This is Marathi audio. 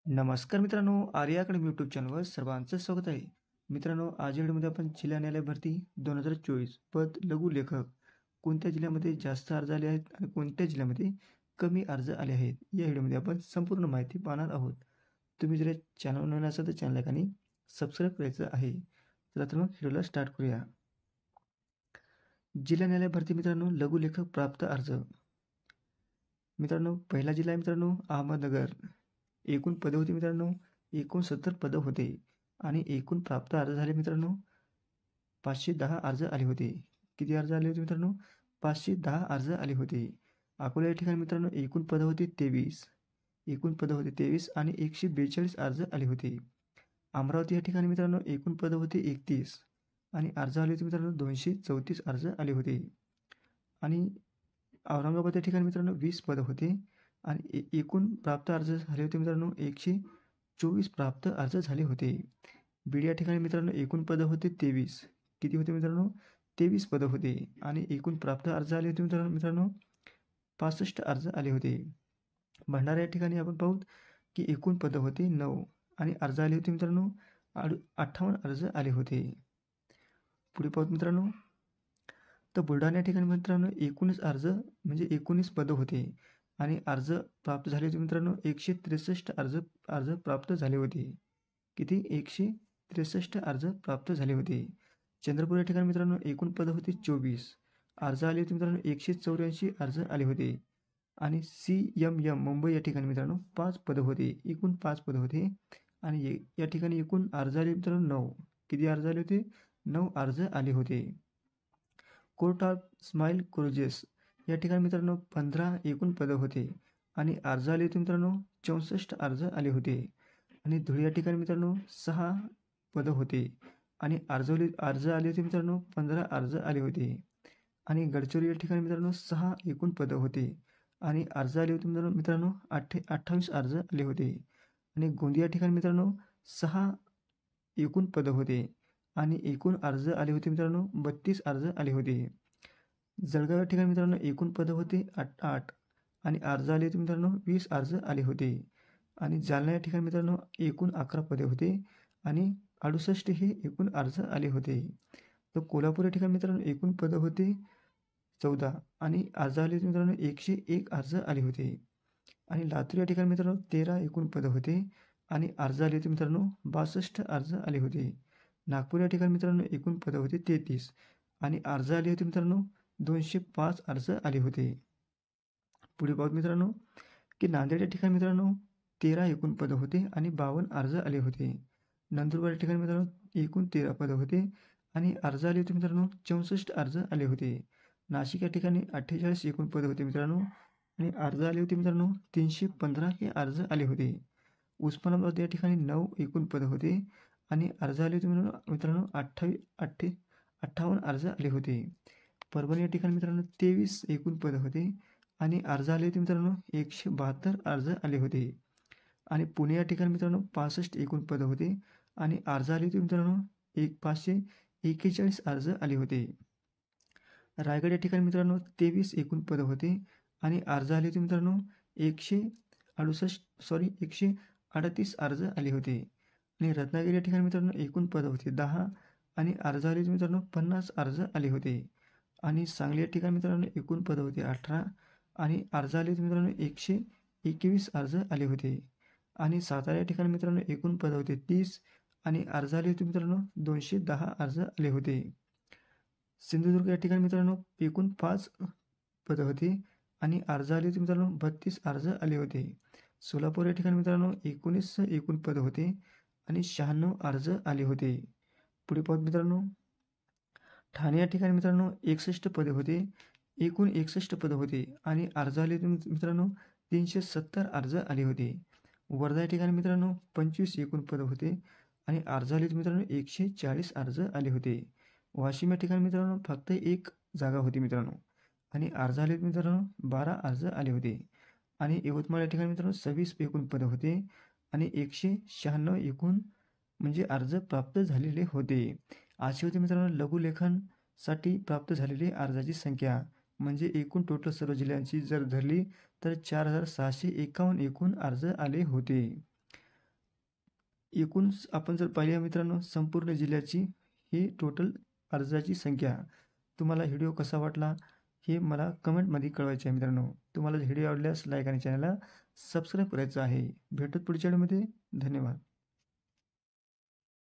नमस्कार मित्रांनो, आर्या अकॅडमी यूट्यूब चॅनलवर सर्वांचं स्वागत आहे. मित्रांनो, आज या व्हिडिओमध्ये आपण जिल्हा न्यायालय भरती 2024 पद लघु लेखक कोणत्या जिल्ह्यामध्ये जास्त अर्ज आले आहेत आणि कोणत्या जिल्ह्यामध्ये कमी अर्ज आले आहेत, या व्हिडिओमध्ये आपण संपूर्ण माहिती पाहणार आहोत. तुम्ही जर चॅनल नवीन असाल तर चॅनल आणि सबस्क्राईब करायचं आहे. चला तर मग व्हिडिओला स्टार्ट करूया. जिल्हा न्यायालय भरती मित्रांनो, लघु लेखक प्राप्त अर्ज. मित्रांनो, पहिला जिल्हा आहे मित्रांनो अहमदनगर. एकूण पदे होती मित्रांनो 69 पदं होते आणि एकूण प्राप्त अर्ज झाले मित्रांनो 510 अर्ज आले होते. किती अर्ज आले होते मित्रांनो? 510 अर्ज आले होते. अकोला या ठिकाणी मित्रांनो एकूण पदं होती 23. एकूण पदं होती 23 आणि 142 अर्ज आले होते. अमरावती या ठिकाणी मित्रांनो एकूण पदं होती 31 आणि अर्ज आले होते मित्रांनो 234 अर्ज आले होते. आणि औरंगाबाद या ठिकाणी मित्रांनो 20 पदं होते आणि एकूण प्राप्त अर्ज झाले होते मित्रांनो 124 प्राप्त अर्ज झाले होते. बीड या ठिकाणी मित्रांनो एकूण पदं होते 23. किती होते मित्रांनो? 23 पदं होते आणि एकूण प्राप्त अर्ज आले होते मित्रांनो 65 अर्ज आले होते. भंडारा या ठिकाणी आपण पाहू की एकूण पदं होते 9 आणि अर्ज आले होते मित्रांनो 58 अर्ज आले होते. पुढे पाहू मित्रांनो, तर बुलढाणा या ठिकाणी मित्रांनो 19 अर्ज म्हणजे 19 पदं होते आणि अर्ज प्राप्त झाले होते मित्रांनो 163 अर्ज प्राप्त झाले होते. किती? 163 अर्ज प्राप्त झाले होते. चंद्रपूर या ठिकाणी मित्रांनो एकूण पदं होती 24. अर्ज आले होते मित्रांनो 184 अर्ज आले होते. आणि CMM मुंबई या ठिकाणी मित्रांनो 5 पदं होते. एकूण 5 पदं होते आणि या ठिकाणी एकूण अर्ज आले मित्रांनो 9. किती अर्ज आले होते? 9 अर्ज आले होते. कोर्ट ऑफ स्माईल क्रुजेस या ठिकाणी मित्रांनो 15 एकूण पदं होते आणि अर्ज आले होते मित्रांनो 64 अर्ज आले होते. आणि धुळे या ठिकाणी मित्रांनो 6 पदं होते आणि अर्ज आले होते मित्रांनो 15 अर्ज आले होते. आणि गडचिरोली या ठिकाणी मित्रांनो 6 एकूण पदं होते आणि अर्ज आले होते मित्रांनो 28 अर्ज आले होते. आणि गोंदिया या ठिकाणी मित्रांनो 6 एकूण पदं होते आणि एकूण अर्ज आले होते मित्रांनो 32 अर्ज आले होते. जळगाव या ठिकाणी मित्रांनो एकूण पदं होते 8 आणि अर्ज आले होते मित्रांनो 20 अर्ज आले होते. आणि जालना या ठिकाणी मित्रांनो एकूण 11 पदे होते आणि 68 हे एकूण अर्ज आले होते. तर कोल्हापूर या ठिकाणी मित्रांनो एकूण पदं होते 14 आणि अर्ज आले होते मित्रांनो 101 अर्ज आले होते. आणि लातूर या ठिकाणी मित्रांनो 13 एकूण पदं होते आणि अर्ज आले होते मित्रांनो 62 अर्ज आले होते. नागपूर या ठिकाणी मित्रांनो एकूण पदं होते 33 आणि अर्ज आले होते मित्रांनो 205 अर्ज आले होते. पुढे पाहू मित्रांनो की नांदेड या ठिकाणी मित्रांनो 13 एकूण पदं होते आणि 52 अर्ज आले होते. नंदुरबार या ठिकाणी मित्रांनो एकूण 13 पदं होते आणि अर्ज आले होते मित्रांनो 64 अर्ज आले होते. नाशिक या ठिकाणी 48 एकूण पदं होते मित्रांनो आणि अर्ज आले होते मित्रांनो 315 हे अर्ज आले होते. उस्मानाबाद या ठिकाणी 9 एकूण पदं होते आणि अर्ज आले होते मित्रांनो 58 अर्ज आले होते. परभणी या ठिकाणी मित्रांनो 23 एकूण पदं होते आणि अर्ज आले होते मित्रांनो 172 अर्ज आले होते. आणि पुणे या ठिकाणी मित्रांनो 65 एकूण पदं होते आणि अर्ज आले होते मित्रांनो 541 अर्ज आले होते. रायगड या ठिकाणी मित्रांनो 23 एकूण पदं होते आणि अर्ज आले होते मित्रांनो 138 अर्ज आले होते. आणि रत्नागिरी या ठिकाणी मित्रांनो एकूण पदं होते 10 आणि अर्ज आले होते मित्रांनो 50 अर्ज आले होते. आणि सांगली या ठिकाणी मित्रांनो एकूण पदं होते 18 आणि अर्ज आले होते मित्रांनो 121 अर्ज आले होते. आणि सातारा या ठिकाणी मित्रांनो एकूण पदं होते 30 आणि अर्ज आले होते मित्रांनो 210 अर्ज आले होते. सिंधुदुर्ग या ठिकाणी मित्रांनो एकूण 5 पदं होती आणि अर्ज आले होते मित्रांनो 32 अर्ज आले होते. सोलापूर या ठिकाणी मित्रांनो 19 एकूण पदं होते आणि 96 अर्ज आले होते. पुढे पाहू मित्रांनो, ठाणे या ठिकाणी मित्रांनो 61 पदे होते. एकूण 61 पदं होते आणि अर्ज आले होते मित्रांनो 370 अर्ज आले होते. वर्धा या ठिकाणी मित्रांनो 25 एकूण पदं होते आणि अर्ज आले होते मित्रांनो 140 अर्ज आले होते. वाशिम या ठिकाणी मित्रांनो फक्त 1 जागा होती मित्रांनो आणि अर्ज आले होते मित्रांनो 12 अर्ज आले होते. आणि यवतमाळ या ठिकाणी मित्रांनो 26 एकूण पदं होते आणि 196 एकूण म्हणजे अर्ज प्राप्त झालेले होते. अशी होती मित्रांनो लघुलेखनसाठी प्राप्त झालेली अर्जाची संख्या. म्हणजे एकूण टोटल सर्व जिल्ह्यांची जर धरली तर 4651 एकूण अर्ज आले होते. एकूण आपण जर पाहिले मित्रांनो संपूर्ण जिल्ह्याची ही टोटल अर्जाची संख्या. तुम्हाला व्हिडिओ कसा वाटला हे मला कमेंटमध्ये कळवायचे आहे मित्रांनो. तुम्हाला व्हिडिओ आवडल्यास लाईक आणि चॅनलला सबस्क्राईब करायचं आहे. भेटत पुढच्या व्हिडिओमध्ये. धन्यवाद.